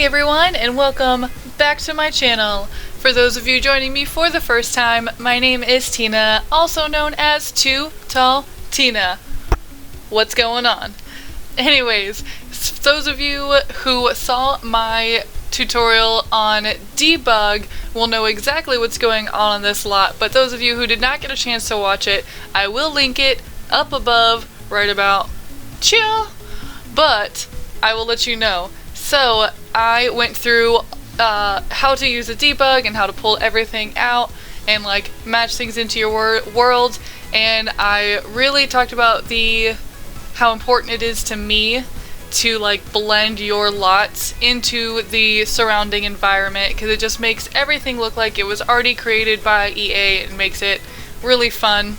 Hey everyone, and welcome back to my channel. For those of you joining me for the first time, my name is Tina, also known as Too Tall Tina. What's going on? Anyways, those of you who saw my tutorial on debug will know exactly what's going on this lot, but those of you who did not get a chance to watch it, I will link it up above right about chill, but I will let you know. So I went through how to use a debug and how to pull everything out and like match things into your world, and I really talked about how important it is to me to like blend your lots into the surrounding environment, because it just makes everything look like it was already created by EA and makes it really fun,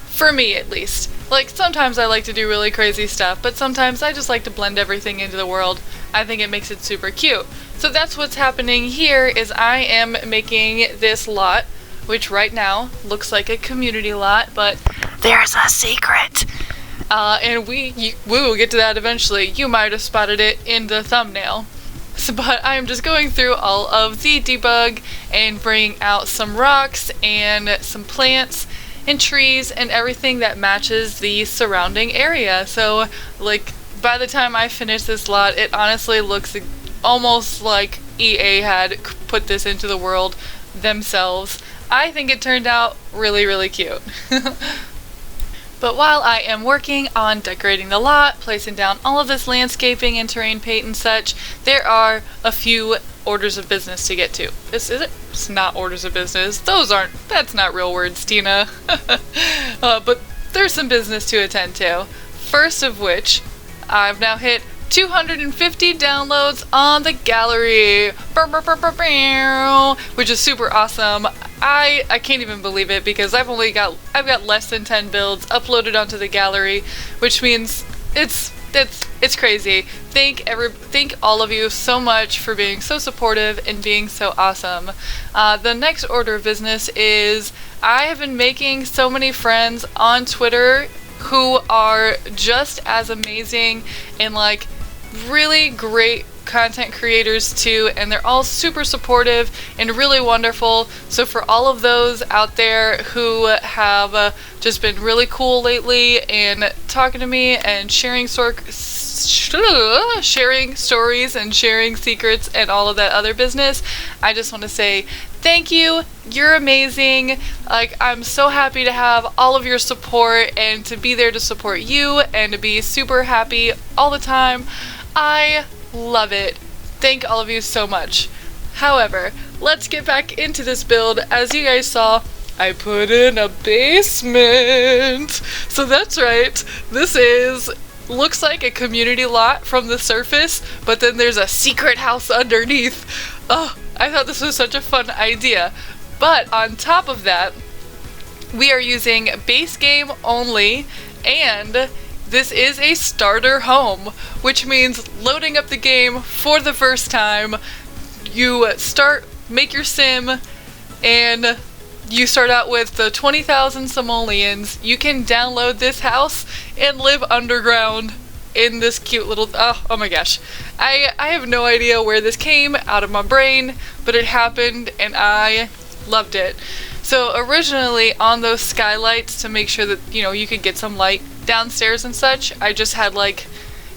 for me at least. Like, sometimes I like to do really crazy stuff, but sometimes I just like to blend everything into the world. I think it makes it super cute. So that's what's happening here, is I am making this lot, which right now looks like a community lot, but there's a secret. And we will get to that eventually. You might have spotted it in the thumbnail. But I'm just going through all of the debug and bringing out some rocks and some plants and trees and everything that matches the surrounding area. So like by the time I finish this lot, it honestly looks almost like EA had put this into the world themselves. I think it turned out really, really cute. But while I am working on decorating the lot, placing down all of this landscaping and terrain paint and such, there are a few orders of business to get to. It's not orders of business. That's not real words, Tina. But there's some business to attend to. First of which, I've now hit 250 downloads on the gallery, which is super awesome. I can't even believe it, because I've got less than 10 builds uploaded onto the gallery, which means it's crazy. Thank all of you so much for being so supportive and being so awesome. The next order of business is I have been making so many friends on Twitter who are just as amazing and like really great content creators too, and they're all super supportive and really wonderful. So for all of those out there who have just been really cool lately and talking to me and sharing stories and sharing secrets and all of that other business, I just want to say thank you. You're amazing. Like, I'm so happy to have all of your support and to be there to support you and to be super happy all the time. I love it. Thank all of you so much. However, let's get back into this build. As you guys saw, I put in a basement. So that's right. This looks like a community lot from the surface, but then there's a secret house underneath. Oh, I thought this was such a fun idea. But on top of that, we are using base game only, and this is a starter home, which means loading up the game for the first time. You make your sim, and you start out with the 20,000 simoleons. You can download this house and live underground in this cute little, oh my gosh. I have no idea where this came out of my brain, but it happened and I loved it. So originally on those skylights, to make sure that, you could get some light downstairs and such, I just had like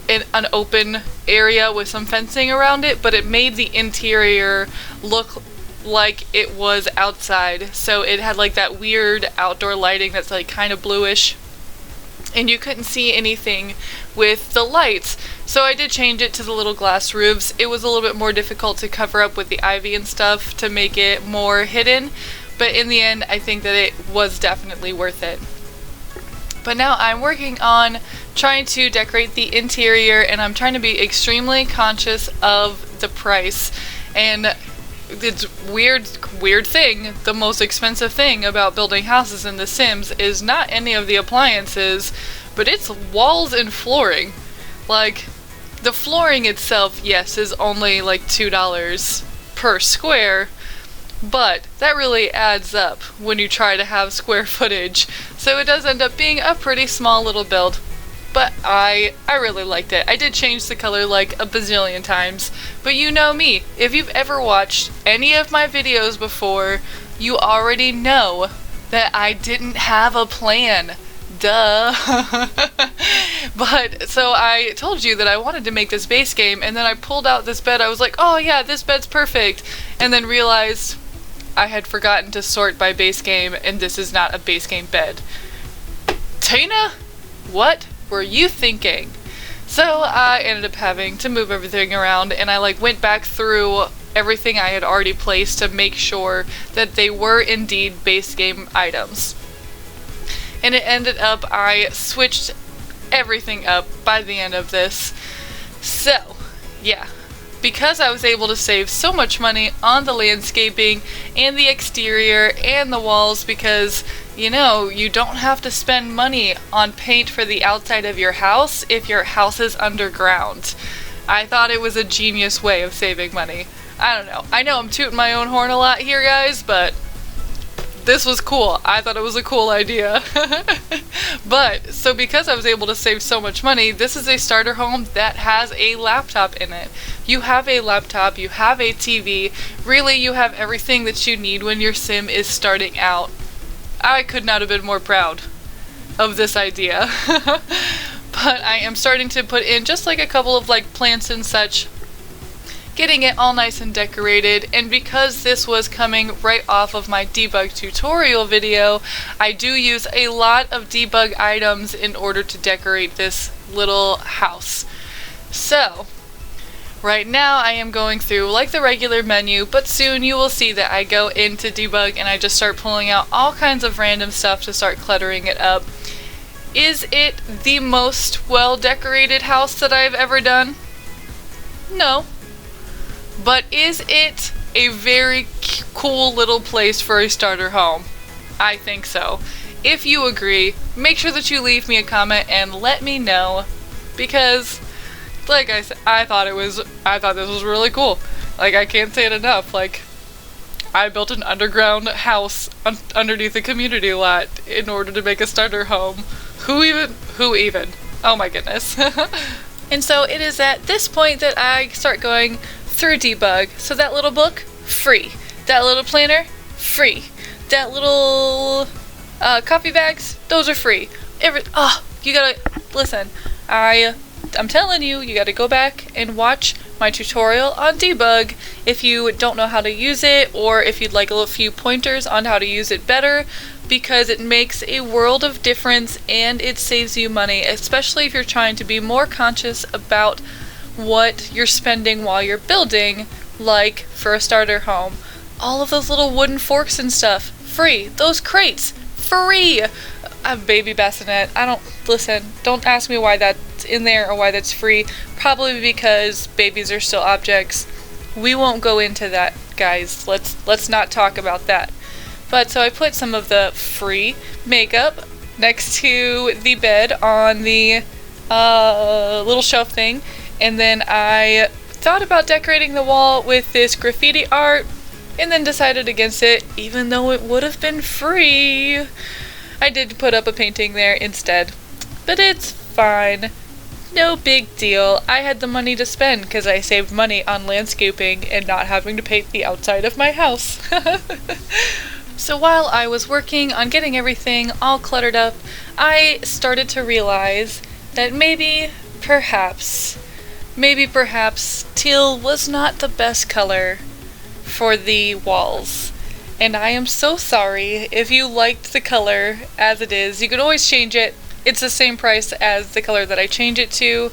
an open area with some fencing around it, but it made the interior look like it was outside. So it had like that weird outdoor lighting that's like kind of bluish, and you couldn't see anything with the lights. So I did change it to the little glass roofs. It was a little bit more difficult to cover up with the ivy and stuff to make it more hidden, but in the end I think that it was definitely worth it. But now I'm working on trying to decorate the interior, and I'm trying to be extremely conscious of the price. And it's weird thing, the most expensive thing about building houses in The Sims is not any of the appliances, but it's walls and flooring. Like, the flooring itself, yes, is only like $2 per square, but that really adds up when you try to have square footage, so it does end up being a pretty small little build. but I really liked it. I did change the color like a bazillion times, but you know me. If you've ever watched any of my videos before, you already know that I didn't have a plan. Duh. But so I told you that I wanted to make this base game, and then I pulled out this bed. I was like, oh yeah, this bed's perfect, and then realized I had forgotten to sort by base game, and this is not a base game bed. Tina, what were you thinking? So I ended up having to move everything around, and I went back through everything I had already placed to make sure that they were indeed base game items. And it ended up I switched everything up by the end of this. So, yeah. Because I was able to save so much money on the landscaping and the exterior and the walls, because, you don't have to spend money on paint for the outside of your house if your house is underground. I thought it was a genius way of saving money. I don't know. I know I'm tooting my own horn a lot here, guys, but this was cool. I thought it was a cool idea. But, so because I was able to save so much money, this is a starter home that has a laptop in it. You have a laptop, you have a TV, really you have everything that you need when your sim is starting out. I could not have been more proud of this idea. But I am starting to put in just a couple of plants and such, getting it all nice and decorated, and because this was coming right off of my debug tutorial video, I do use a lot of debug items in order to decorate this little house. So, right now I am going through the regular menu, but soon you will see that I go into debug and I just start pulling out all kinds of random stuff to start cluttering it up. Is it the most well decorated house that I've ever done? No. But is it a very cool little place for a starter home? I think so. If you agree, make sure that you leave me a comment and let me know, because, like I said, I thought this was really cool. I can't say it enough. I built an underground house underneath a community lot in order to make a starter home. Who even? Oh my goodness. And so it is at this point that I start going through debug. So that little book, free. That little planner, free. That little coffee bags, those are free. You gotta listen. I'm telling you, you gotta go back and watch my tutorial on debug if you don't know how to use it, or if you'd like a few pointers on how to use it better, because it makes a world of difference and it saves you money, especially if you're trying to be more conscious about what you're spending while you're building, like for a starter home. All of those little wooden forks and stuff, free. Those crates, free. A baby bassinet. Don't ask me why that's in there or why that's free. Probably because babies are still objects. We won't go into that, guys. Let's not talk about that. But so I put some of the free makeup next to the bed on the little shelf thing. And then I thought about decorating the wall with this graffiti art, and then decided against it, even though it would have been free. I did put up a painting there instead. But it's fine. No big deal. I had the money to spend because I saved money on landscaping and not having to paint the outside of my house. So while I was working on getting everything all cluttered up, I started to realize that maybe, perhaps, teal was not the best color for the walls. And I am so sorry if you liked the color as it is. You can always change it. It's the same price as the color that I changed it to,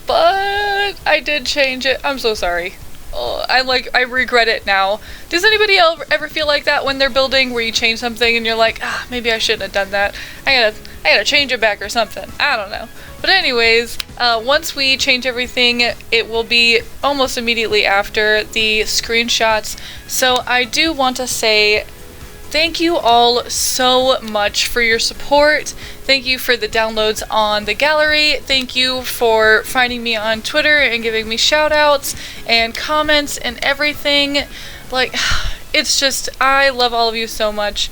but I did change it. I'm so sorry. Oh, I regret it now. Does anybody ever feel like that when they're building, where you change something and you're like, maybe I shouldn't have done that. I gotta change it back or something. I don't know. But anyways, once we change everything, it will be almost immediately after the screenshots. So I do want to say thank you all so much for your support. Thank you for the downloads on the gallery. Thank you for finding me on Twitter and giving me shout outs and comments and everything. It's just, I love all of you so much.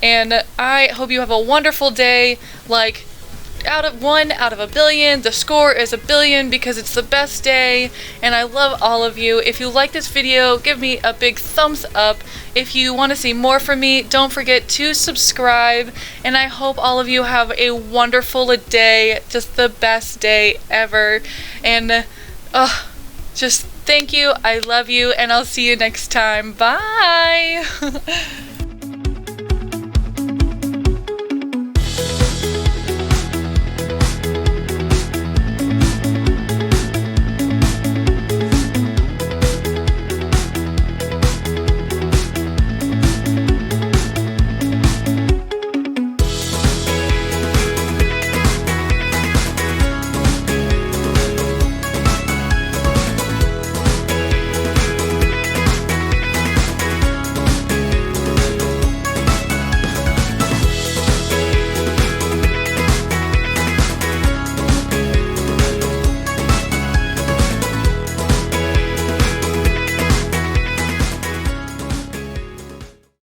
And I hope you have a wonderful day. 1 out of a billion. The score is a billion because it's the best day, and I love all of you. If you like this video, give me a big thumbs up. If you want to see more from me, don't forget to subscribe, and I hope all of you have a wonderful day, just the best day ever, and just thank you, I love you, and I'll see you next time. Bye!